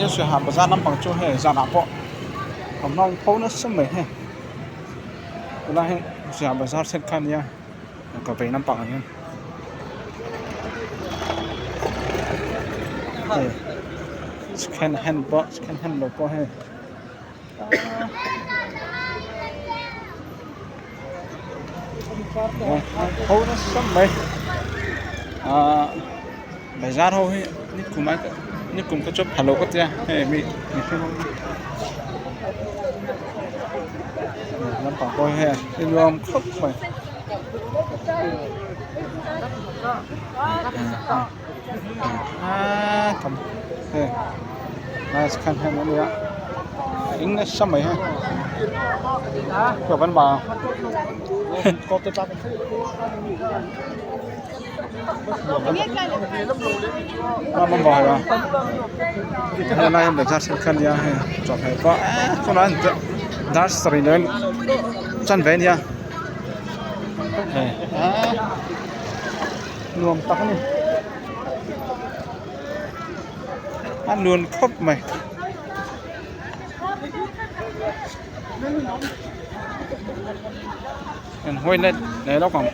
sẽ hạ bazar năm bằng chỗ hè ra nào bộ hôm nay phô nó sớm mấy hè là hè sẽ hạ bazar set kan ya cả về năm bằng nha scan hand logo hè phô nó sớm mấy bazar thôi ni kum ka chop hello ko tia he mi phim năm bằng coi he đi luôn khóc mày cầm he nice kan he nữa ya English sao mày ha các bạn bảo có tới tao nó bò rồi hôm nay em được ra xem khăn nha chọn phải có nói đã sợi lên chân về nha luôn tắc này ăn luôn khóc mày hôi lên để nó còn